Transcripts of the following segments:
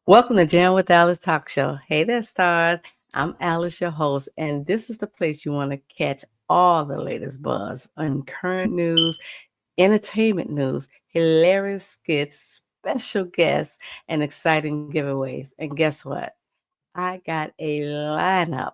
Welcome to Jam with Alice Talk Show. Hey there, stars. I'm Alice, your host, and this is the place you want to catch all the latest buzz on current news, entertainment news, hilarious skits, special guests, and exciting giveaways. And guess what? I got a lineup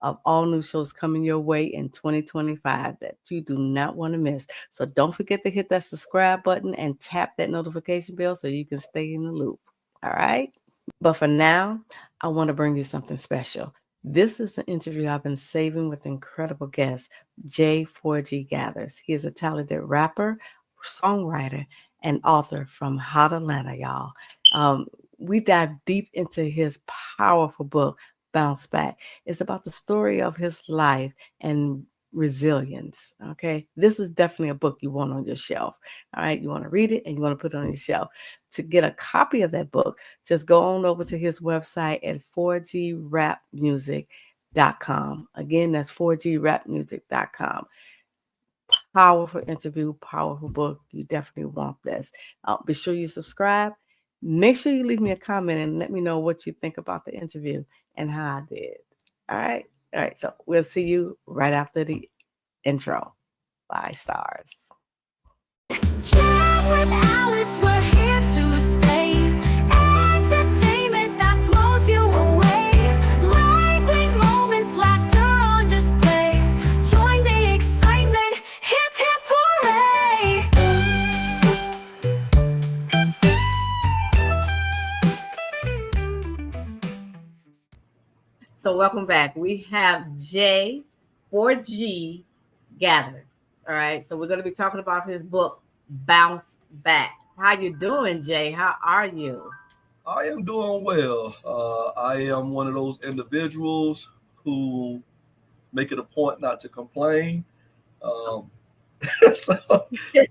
of all new shows coming your way in 2025 that you do not want to miss. So don't forget to hit that subscribe button and tap that notification bell so you can stay in the loop. All right? But for now, I want to bring you something special. This is an interview I've been saving with incredible guest J4G Gathers. He is a talented rapper, songwriter, and author from Hot Atlanta, y'all. Um, we dive deep into his powerful book, Bounce Back. It's about the story of his life and resilience. Okay. This is definitely a book you want on your shelf. All right. You want to read it and you want to put it on your shelf. To get a copy of that book, just go on over to his website at 4grapmusic.com. Again, that's 4grapmusic.com. Powerful interview, powerful book. You definitely want this. Be sure you subscribe. Make sure you leave me a comment and let me know what you think about the interview and how I did. All right. All right. So we'll see you right after the intro. Bye, stars. Chat with Alice, we're here to stay. Entertainment that blows you away. Lively moments, laughter on display. Join the excitement, hip hip hooray. So welcome back. We have J4G Gathers. All right. So we're going to be talking about his book, Bounce Back. How you doing, Jay? How are you? I am doing well. I am one of those individuals who make it a point not to complain. Um, so I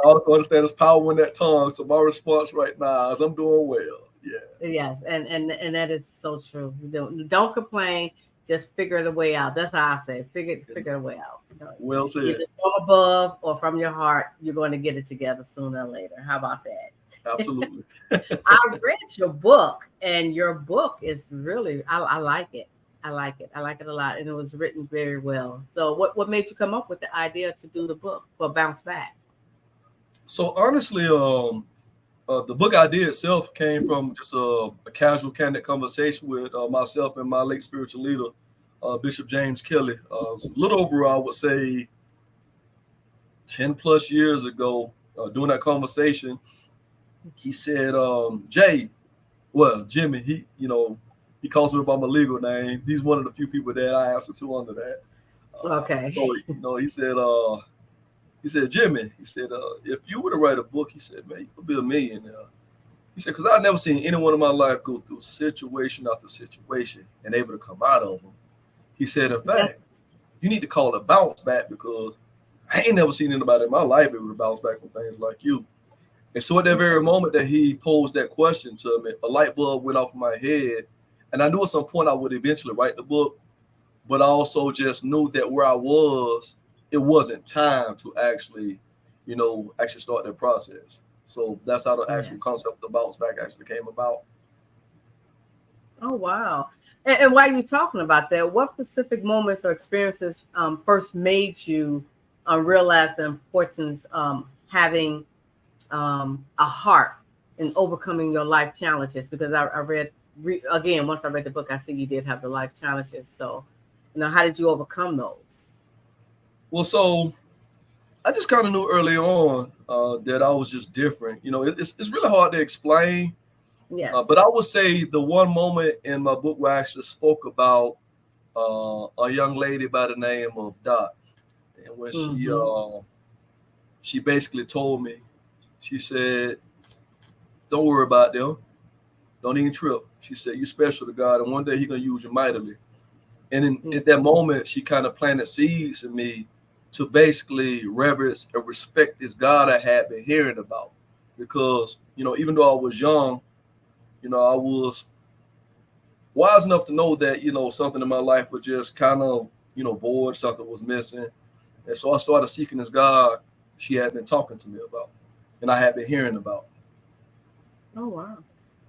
also understand there's power in that tongue. So my response right now is I'm doing well. Yeah, Yes, and that is so true. You don't complain. Just figure the way out. That's how I say. Figure the way out. well said. Either from above or from your heart, you're going to get it together sooner or later. How about that? Absolutely. I read your book, and your book is really I like it. I like it. I like it a lot, and it was written very well. So, what made you come up with the idea to do the book for Bounce Back? So honestly, the book idea itself came from just a casual, candid conversation with myself and my late spiritual leader, Bishop James Kelly. A little over, I would say, 10 plus years ago, during that conversation, he said, Jay, well, Jimmy, he calls me by my legal name. He's one of the few people that I answer to under that. Okay. So, he said, Jimmy, he said, if you were to write a book, he said, man, you could be a millionaire. He said, because I've never seen anyone in my life go through situation after situation and able to come out of them. He said, in fact, you need to call it bounce back because I ain't never seen anybody in my life able to bounce back from things like you. And so at that very moment that he posed that question to me, a light bulb went off in my head. And I knew at some point I would eventually write the book, but I also just knew that where I was, it wasn't time to actually start that process. So that's how the actual concept of the bounce back actually came about. Oh wow! And while you're talking about that, what specific moments or experiences first made you realize the importance having a heart in overcoming your life challenges? Because I again, once I read the book, I see you did have the life challenges. So, how did you overcome those? Well, so I just kind of knew early on that I was just different. It's really hard to explain. Yes. But I would say the one moment in my book where I actually spoke about a young lady by the name of Dot, and when she basically told me, she said, "Don't worry about them. Don't even trip." She said, "You're special to God, and one day He gonna use you mightily." And at that moment, she kind of planted seeds in me to basically reverence and respect this God I had been hearing about, because even though I was young, I was wise enough to know that something in my life was just kind of void, something was missing, and so I started seeking this God she had been talking to me about, and I had been hearing about. Oh wow!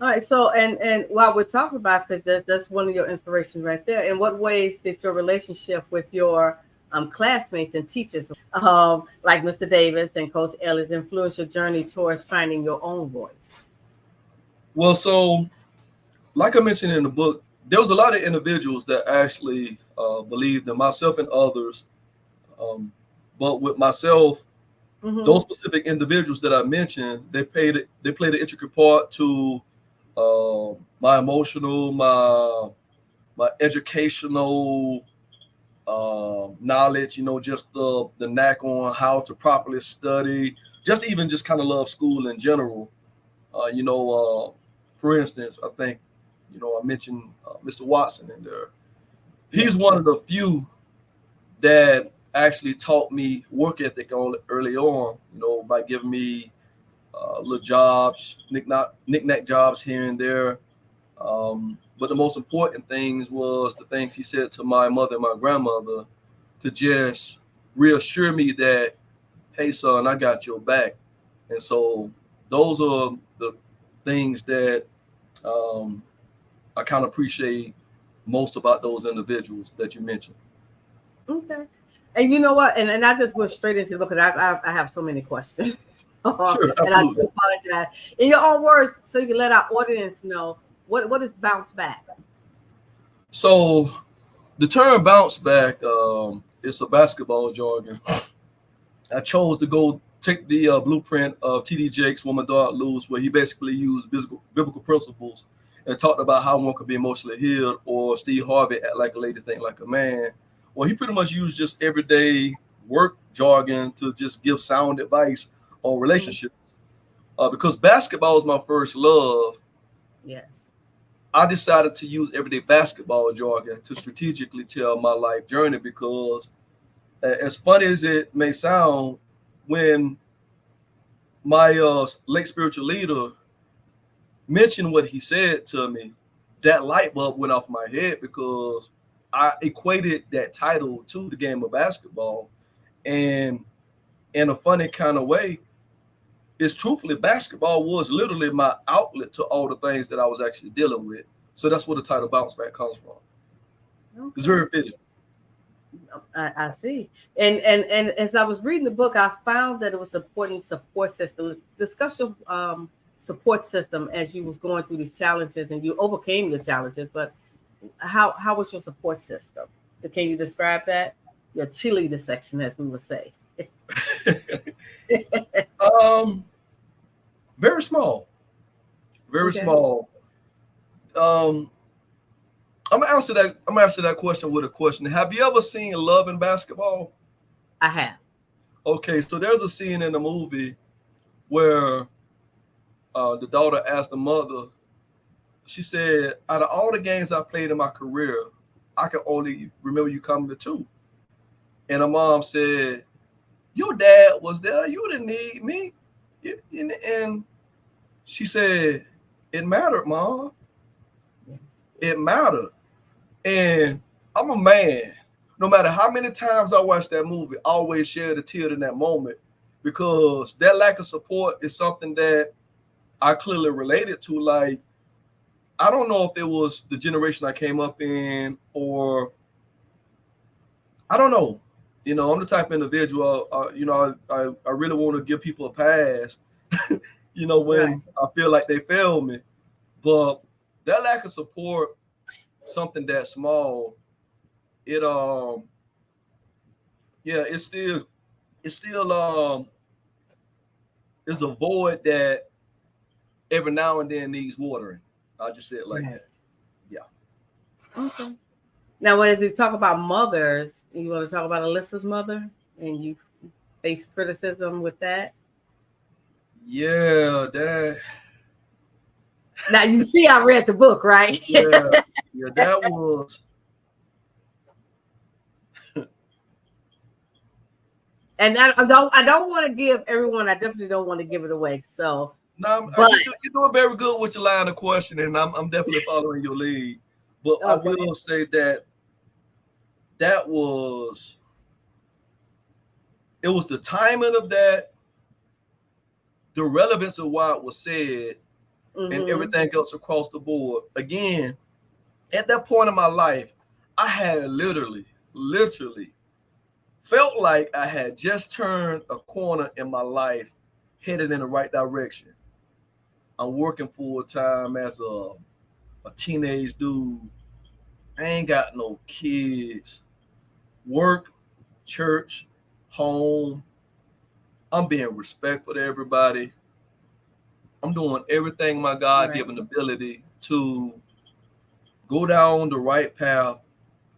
All right. So, and while we're talking about this, that's one of your inspirations right there. In what ways did your relationship with your classmates and teachers, like Mr. Davis and Coach Ellis, influence your journey towards finding your own voice? Well, so like I mentioned in the book, there was a lot of individuals that actually believed in myself and others. Um, but with myself, Mm-hmm. those specific individuals that I mentioned, they played an intricate part to my emotional, my educational knowledge. You know, just the knack on how to properly study, just even just kind of love school in general. You know, for instance, I think I mentioned Mr. Watson in there. Yeah. He's one of the few that actually taught me work ethic on early on. You know, by giving me little jobs, knick-knack jobs here and there. But the most important things was the things he said to my mother and my grandmother to just reassure me that, hey, son, I got your back. And so those are the things that um, I kind of appreciate most about those individuals that you mentioned. Okay. And you know what? And I just went straight into it because I have so many questions. Sure, And I absolutely. do apologize. In your own words, so you can let our audience know what is bounce back. So the term bounce back, it's a basketball jargon. I chose to go take the blueprint of T.D. Jakes' Woman Dog Lose, where he basically used biblical principles and talked about how one could be emotionally healed, or Steve Harvey, Act Like a Lady, Think Like a Man. Well, he pretty much used just everyday work jargon to just give sound advice on Mhm. relationships. Because basketball is my first love, Yes. I decided to use everyday basketball jargon to strategically tell my life journey because, as funny as it may sound, when my late spiritual leader mentioned what he said to me, that light bulb went off my head because I equated that title to the game of basketball. And in a funny kind of way, it's truthfully basketball was literally my outlet to all the things that I was actually dealing with. So that's where the title bounce back comes from. It's Okay. very fitting. I see. And as I was reading the book, I found that it was important support system, discussion support system as you was going through these challenges and you overcame your challenges. But how was your support system? Can you describe that? Your cheerleader section, as we would say. um, very small, very Okay. small. Um, I'm gonna answer that. I'm gonna answer that question with a question. Have you ever seen Love in Basketball? I have. Okay, so there's a scene in the movie where the daughter asked the mother. She said, "Out of all the games I played in my career, I can only remember you coming to two." And the mom said, "Your dad was there. You didn't need me." And she said, "It mattered, mom. It mattered." And I'm a man. No matter how many times I watch that movie, I always shed a tear in that moment because that lack of support is something that I clearly related to. Like, I don't know if it was the generation I came up in, or I don't know. I'm the type of individual, I really want to give people a pass, Right. when I feel like they failed me. But that lack of support, something that small, it, yeah, it still is a void that every now and then needs watering. I'll just say it like Right. that. Yeah. Okay. Now, as you talk about mothers, you want to talk about Alyssa's mother, and you face criticism with that. Yeah, that Now, you see, I read the book, right? yeah, yeah, that was And I don't want to give everyone. I definitely don't want to give it away. So, now but you're doing very good with your line of questioning. I'm definitely following your lead. But I okay, will say that that was it was the timing of that, the relevance of why it was said, and Mm-hmm. everything else across the board. Again, at that point in my life, I had literally felt like I had just turned a corner in my life, headed in the right direction. I'm working full time as a teenage dude. I ain't got no kids. Work, church, home. I'm being respectful to everybody. I'm doing everything my God Right. given ability to go down the right path.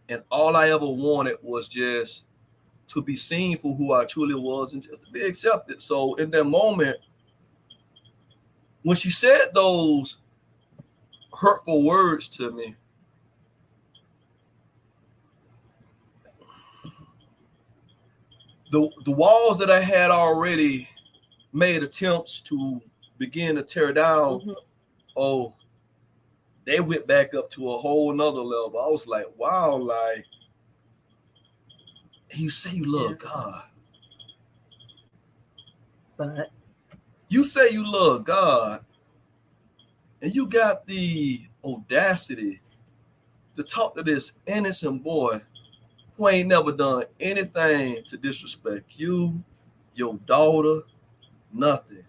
And all I ever wanted was just to be seen for who I truly was and just to be accepted. So in that moment, when she said those hurtful words to me, the walls that I had already made attempts to begin to tear down, Mm-hmm. oh, they went back up to a whole nother level. I was like, wow, like you say you Yeah. love God. But You say you love God, and you got the audacity to talk to this innocent boy who ain't never done anything to disrespect you, your daughter, nothing.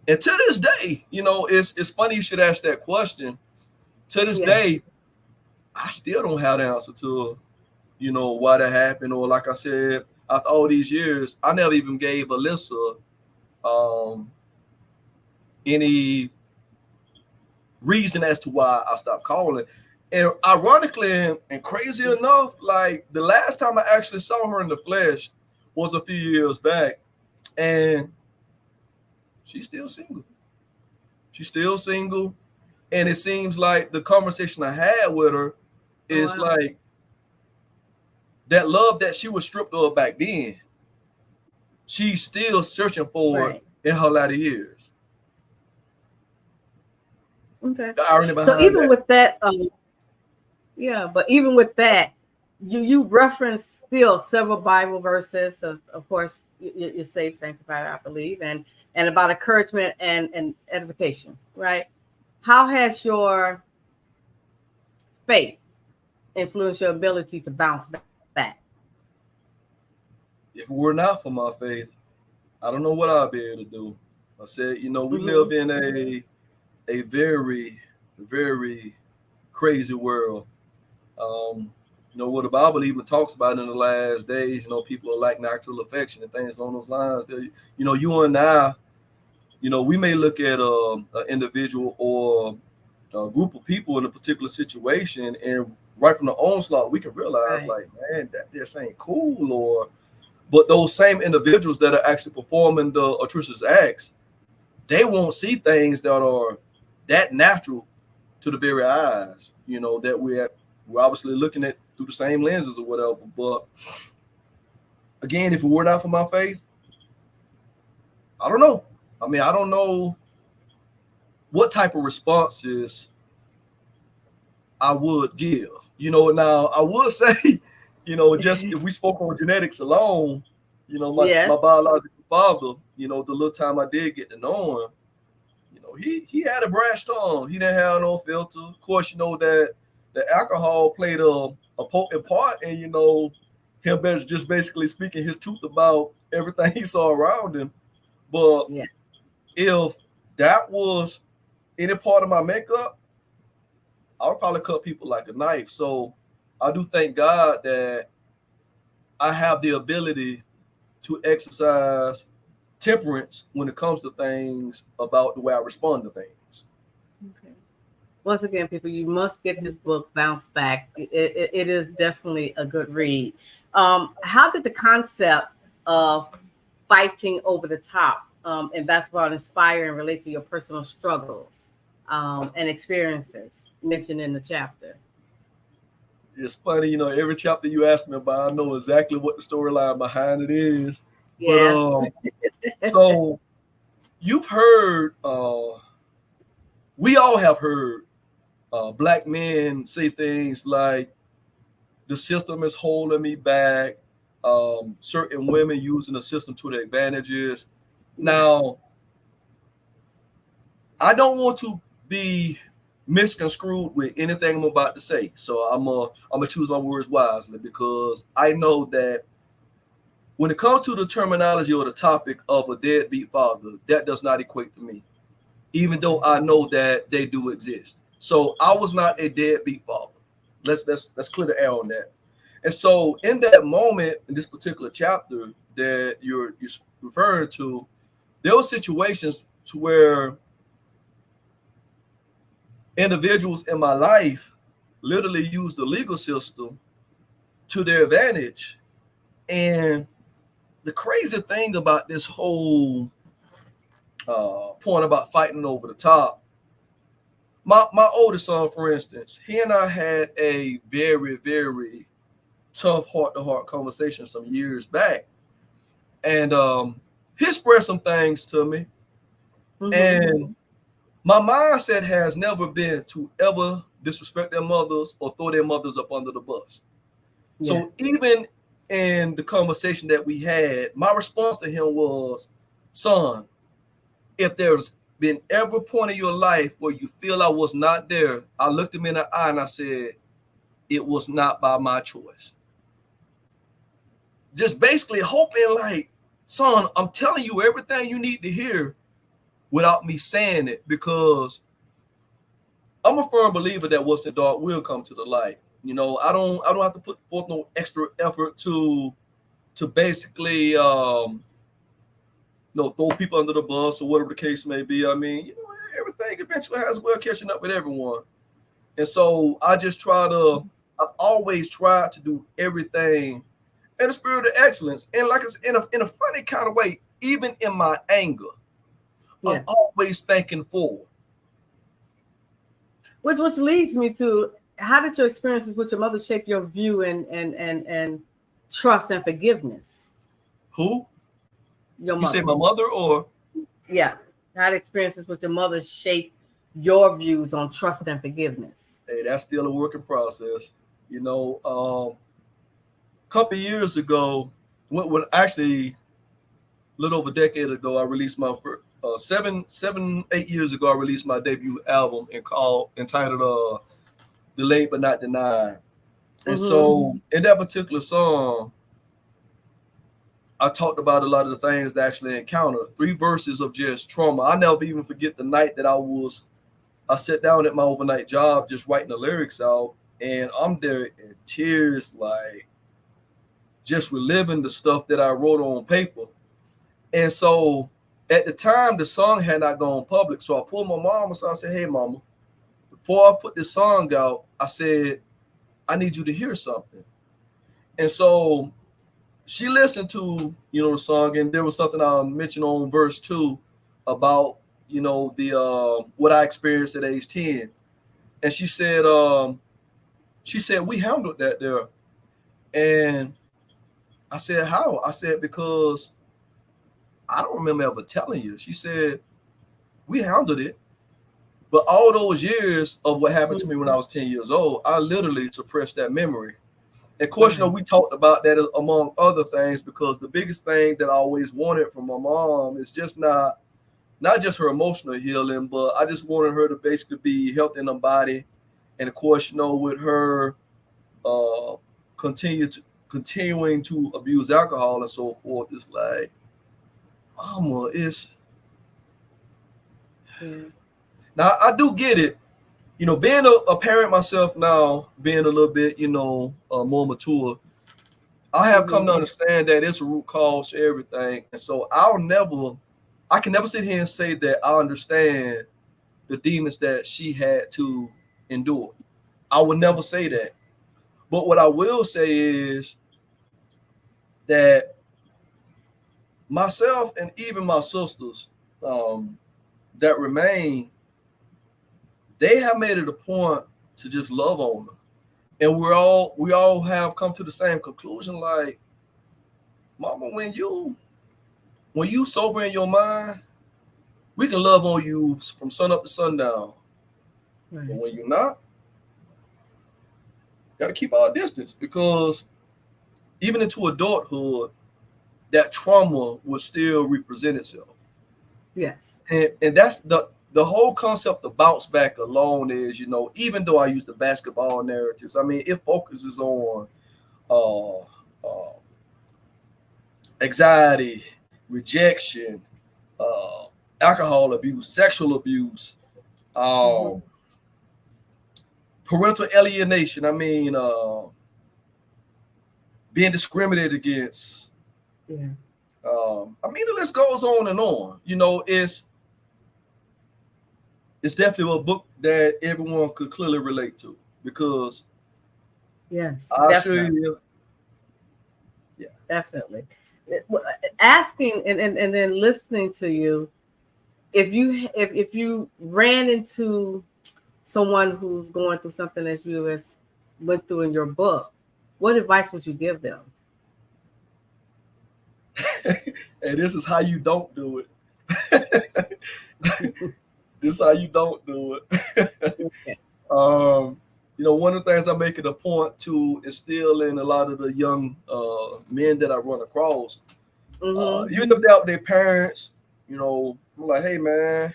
And to this day, it's funny you should ask that question. To this yeah. day, I still don't have the answer to, why that happened. Or like I said, after all these years, I never even gave Alyssa um, any reason as to why I stopped calling. And ironically and crazy enough, like the last time I actually saw her in the flesh was a few years back, and she's still single. She's still single, and it seems like the conversation I had with her Oh is wow. like that love that she was stripped of back then. She's still searching for it Right. in her latter years. Okay. The irony So behind even that. with that, yeah, but even with that, you reference still several Bible verses, of course, you're saved, sanctified, I believe, and about encouragement and edification, right? How has your faith influenced your ability to bounce back? If it were not for my faith, I don't know what I'd be able to do. I said, we Mm-hmm. live in a very, very crazy world. What the Bible even talks about in the last days, people are like natural affection and things along those lines. You and I, we may look at an individual or a group of people in a particular situation, and right from the onslaught, we can realize, Right. like, man, that just ain't cool. But those same individuals that are actually performing the atrocious acts, they won't see things that are that natural to the very eyes, that we're obviously looking at through the same lenses or whatever. But again, if it were not for my faith, I don't know. I mean, I don't know what type of responses I would give. Now I would say, just if we spoke on genetics alone, my Yes. biological father, the little time I did get to know him, he had a brash tongue. He didn't have no filter. Of course, that the alcohol played a potent part in him just basically speaking his truth about everything he saw around him. But Yeah. if that was any part of my makeup, I would probably cut people like a knife. So I do thank God that I have the ability to exercise temperance when it comes to things about the way I respond to things. Okay. Once again, people, you must get his book, Bounce Back. It is definitely a good read. How did the concept of fighting over the top in basketball inspire and relate to your personal struggles and experiences mentioned in the chapter? It's funny, every chapter you ask me about, I know exactly what the storyline behind it is. But Yes. so you've heard, we all have heard black men say things like, the system is holding me back. Certain women using the system to their advantages. Yes. Now, I don't want to be misconstrued with anything I'm about to say. So I'm gonna choose my words wisely, because I know that when it comes to the terminology or the topic of a deadbeat father, that does not equate to me, even though I know that they do exist. So I was not a deadbeat father. Let's clear the air on that. And so in that moment, in this particular chapter that you're referring to, there were situations to where individuals in my life literally used the legal system to their advantage. And the crazy thing about this whole point about fighting over the top, my oldest son, for instance, he and I had a very, very tough heart-to-heart conversation some years back. And he expressed some things to me. Mm-hmm. And my mindset has never been to ever disrespect their mothers or throw their mothers up under the bus. Yeah. So even in the conversation that we had, my response to him was, son, if there's been ever point in your life where you feel I was not there, I looked him in the eye and I said, it was not by my choice. Just basically hoping like, son, I'm telling you everything you need to hear without me saying it, because I'm a firm believer that what's in dark will come to the light. You know, I don't have to put forth no extra effort to basically throw people under the bus or whatever the case may be. I mean, you know, everything eventually has well catching up with everyone. And so I've always tried to do everything in a spirit of excellence. And like it's in a funny kind of way, even in my anger, Yeah. I'm always thinking forward. Which leads me to, how did your experiences with your mother shape your view and trust and forgiveness? Who? Your You mother. say my mother or? Yeah. How did experiences with your mother shape your views on trust and forgiveness? Hey, that's still a working process. You know, a couple of years ago, when actually a little over a decade ago, I released my first, 8 years ago, I released my debut album entitled Delayed But Not Denied. And so in that particular song, I talked about a lot of the things that I actually encountered. 3 verses of just trauma. I never even forget the night that I sat down at my overnight job just writing the lyrics out, and I'm there in tears, like just reliving the stuff that I wrote on paper. And so at the time, the song had not gone public. So I pulled my mom aside. I said, hey, mama, before I put this song out, I said, I need you to hear something. And so she listened to, the song, and there was something I mentioned on verse 2 about, the what I experienced at age 10. And she said, we handled that there. And I said, how? I said, because I don't remember ever telling you. She said, we handled it. But all those years of what happened to me when I was 10 years old, I literally suppressed that memory. And of course, we talked about that among other things, because the biggest thing that I always wanted from my mom is just not just her emotional healing, but I just wanted her to basically be healthy in her body. And of course, with her continuing to abuse alcohol and so forth, it's like, mama, now I do get it. Being a parent myself now, being a little bit, more mature, I have come to understand that it's a root cause to everything. And so I can never sit here and say that I understand the demons that she had to endure. I would never say that. But what I will say is that myself and even my sisters that remain, they have made it a point to just love on them. And we all have come to the same conclusion, like, mama, when you sober in your mind, we can love on you from sun up to sundown. Right. But when you're not, got to keep our distance, because even into adulthood, that trauma will still represent itself. Yes. And that's the whole concept of bounce back alone is, even though I use the basketball narratives, I mean, it focuses on uh, uh, anxiety, rejection, uh, alcohol abuse, sexual abuse, Mm-hmm. um, parental alienation. I mean, being discriminated against. Yeah. I mean, the list goes on and on. It's definitely a book that everyone could clearly relate to because Yes, I'll show definitely. you. Yeah. Definitely. Asking and then listening to you, if you ran into someone who's going through something that you has went through in your book, what advice would you give them? And this is how you don't do it. This is how you don't do it. Okay. One of the things I make it a point to instill in a lot of the young men that I run across, Mm-hmm. even if they're out with their parents, I'm like, hey man,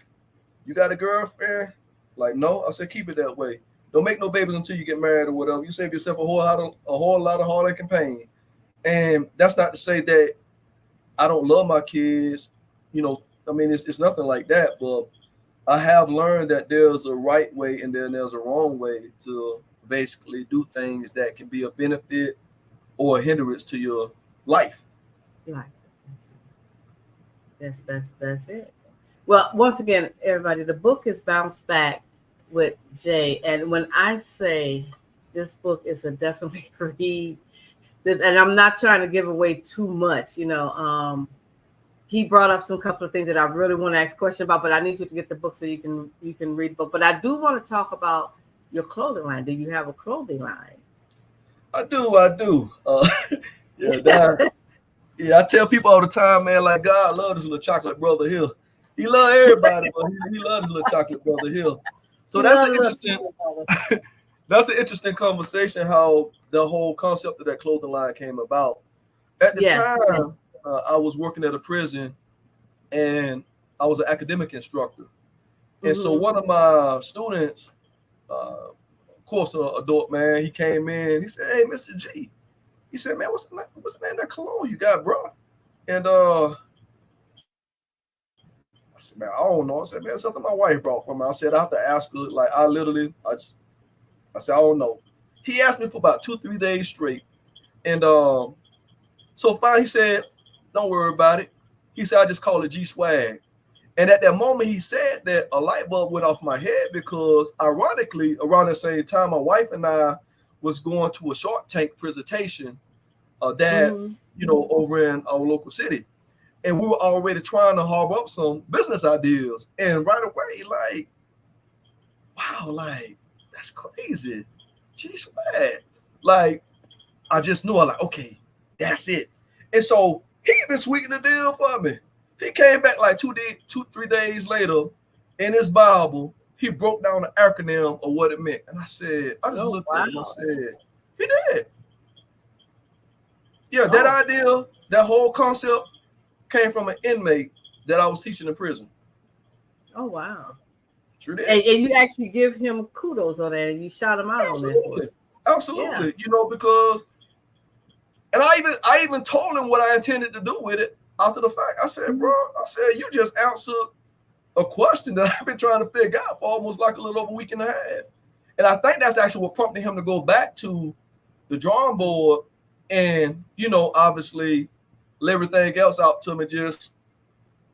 you got a girlfriend? Like, no. I said, keep it that way. Don't make no babies until you get married or whatever. You save yourself a whole lot of heartache and pain. And that's not to say that I don't love my kids. I mean, it's nothing like that. But I have learned that there's a right way and then there's a wrong way to basically do things that can be a benefit or a hindrance to your life. Right. That's it. Well, once again, everybody, the book is Bounce Back with Jay. And when I say this book is a definitely read, and I'm not trying to give away too much, he brought up some couple of things that I really want to ask a question about, but I need you to get the book so you can read the book. But I do want to talk about your clothing line. Do you have a clothing line? I do. Yeah, that. Yeah, I tell people all the time, man, like God love this little chocolate brother here. He love everybody, but he loves this little chocolate brother here. So You that's an love interesting that's an interesting conversation how the whole concept of that clothing line came about. At the Yes. time, I was working at a prison and I was an academic instructor. And so Mm-hmm. one of my students, of course, an adult man, he came in. He said, "Hey, Mr. G," he said, "Man, what's the name of that cologne you got, bro?" And I said, "Man, I don't know." I said, "Man, something my wife brought for me." I said, "I have to ask her." Like, I said, "I don't know." He asked me for about 2, 3 days straight, and so fine. He said, "Don't worry about it." He said, "I just call it G swag." And at that moment, he said that a light bulb went off my head because, ironically, around the same time, my wife and I was going to a Shark Tank presentation that Mm-hmm. over in our local city, and we were already trying to harbor up some business ideas. And right away, like, wow, like that's crazy, G swag. Like, I just knew I like, okay, that's it. And so he even sweetened the deal for me. He came back like 3 days later in his Bible. He broke down the acronym of what it meant. And I just Oh looked at him. I wow. said, he did. Yeah, that Oh. idea, that whole concept came from an inmate that I was teaching in prison. Oh wow. Sure did. And you actually give him kudos on that, and you shout him out on that for Absolutely. it. Yeah. Absolutely. Because and I even told him what I intended to do with it after the fact. I said, bro, Mhm. I said, you just answered a question that I've been trying to figure out for almost like a little over a week and a half. And I think that's actually what prompted him to go back to the drawing board and, obviously lay everything else out to me. Just,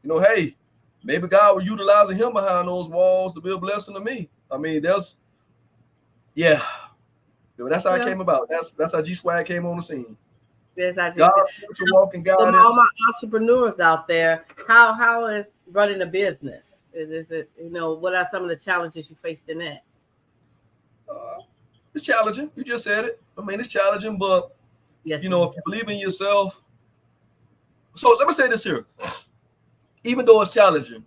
hey, maybe God was utilizing him behind those walls to be a blessing to me. I mean, yeah, that's how it Well, came about. That's how G Swag came on the scene. yes, I just God's spiritual walk and all guidance. my entrepreneurs out there. How is running a business? Is it what are some of the challenges you faced in that? Uh, it's challenging. You just said it. I mean, it's challenging, but Yes, it if you is. believe in yourself. So let me say this here. Even though it's challenging,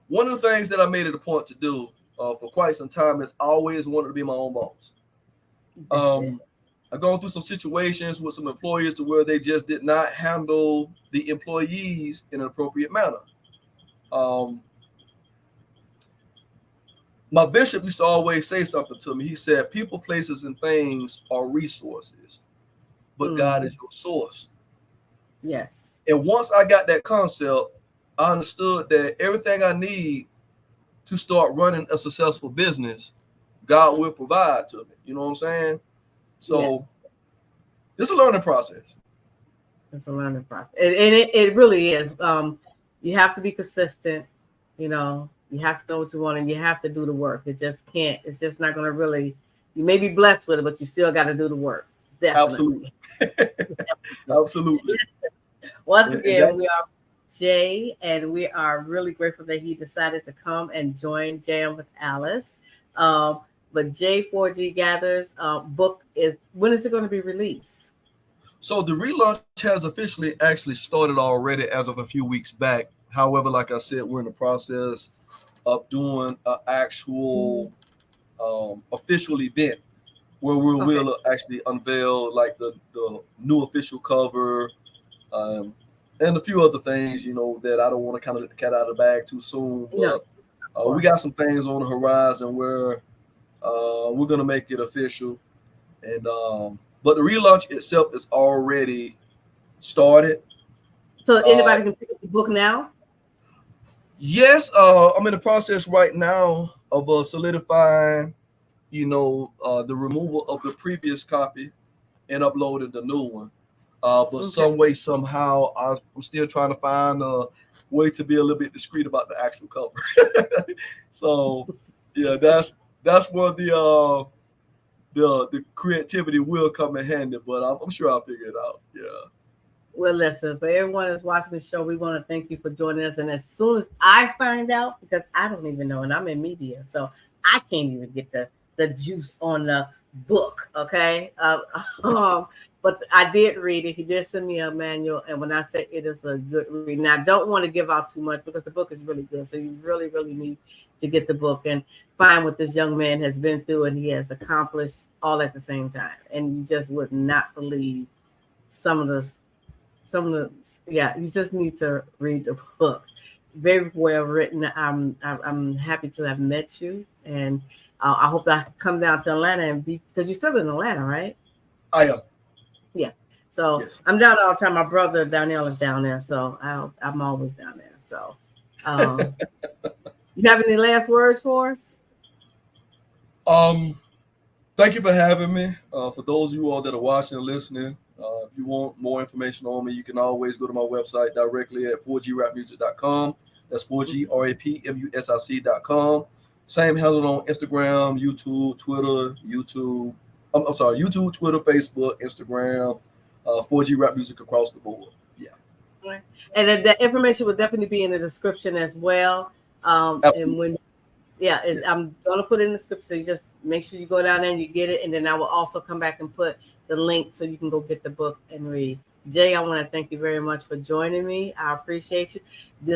one of the things that I made it a point to do for quite some time is I always wanted to be my own boss. That's it. I've gone through some situations with some employers to where they just did not handle the employees in an appropriate manner. Um, my bishop used to always say something to me. He said, people, places, and things are resources, but God is your source. Yes. And once I got that concept, I understood that everything I need to start running a successful business, God will provide to me. You know what I'm saying? So it's a learning process. It's a learning process. And it really is. You have to be consistent. You know, you have to know what you want and you have to do the work. It's just not going to really, you may be blessed with it, but you still got to do the work. Definitely. Absolutely. Absolutely. Once And again, we are Jay, and we are really grateful that he decided to come and join Jam with Alice. But J4G Gathers book when is it going to be released? so the relaunch has officially actually started already as of a few weeks back. However, like I said, we're in the process of doing an actual official event where we Okay. will actually unveil like the new official cover, um, and a few other things, that I don't want to kind of let the cat out of the bag too soon. No, But of we got course. some things on the horizon where we're gonna make it official. And but the relaunch itself is already started. So Uh, anybody can pick up the book now? yes, I'm in the process right now of solidifying, the removal of the previous copy and uploading the new one. But Okay. some way, somehow, I'm still trying to find a way to be a little bit discreet about the actual cover. So, yeah, that's where the creativity will come in handy. But I'm sure I'll figure it out. Yeah. Well, listen, for everyone that's watching the show, we want to thank you for joining us. And as soon as I find out, because I don't even know, and I'm in media, so I can't even get the juice on the book. Okay. But I did read it. He did send me a manual. And when I say it is a good read, now I don't want to give out too much because the book is really good. So you really, really need to get the book and find what this young man has been through and he has accomplished all at the same time. And you just would not believe some of the you just need to read the book. Very well written. I'm happy to have met you, and I hope I come down to Atlanta and be because you're still in Atlanta, right? I am. Yeah. So Yes. I'm down all the time. My brother Danielle is down there, so I'm always down there. So, um, you have any last words for us? Um. Thank you for having me. For those of you all that are watching and listening, if you want more information on me, you can always go to my website directly at 4grapmusic.com. That's 4grapmusic.com. Same handle on Instagram, YouTube, Twitter, YouTube. I'm sorry, YouTube, Twitter, Facebook, Instagram, 4G Rap Music across the board. Yeah, Right. And then the information will definitely be in the description as well. And absolutely. when Yeah. I'm gonna put it in the script, so you just make sure you go down there and you get it, and then I will also come back and put the link so you can go get the book and read. Jay, I want to thank you very much for joining me. I appreciate you.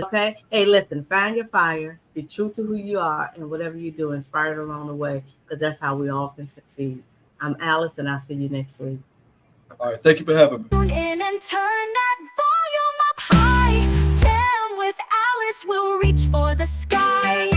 Okay. Hey, listen, find your fire, be true to who you are, and whatever you do, inspire it along the way, because that's how we all can succeed. I'm Alice, and I'll see you next week. All right. Thank you for having me. Tune in and turn that volume up high. Jam with Alice will reach for the sky.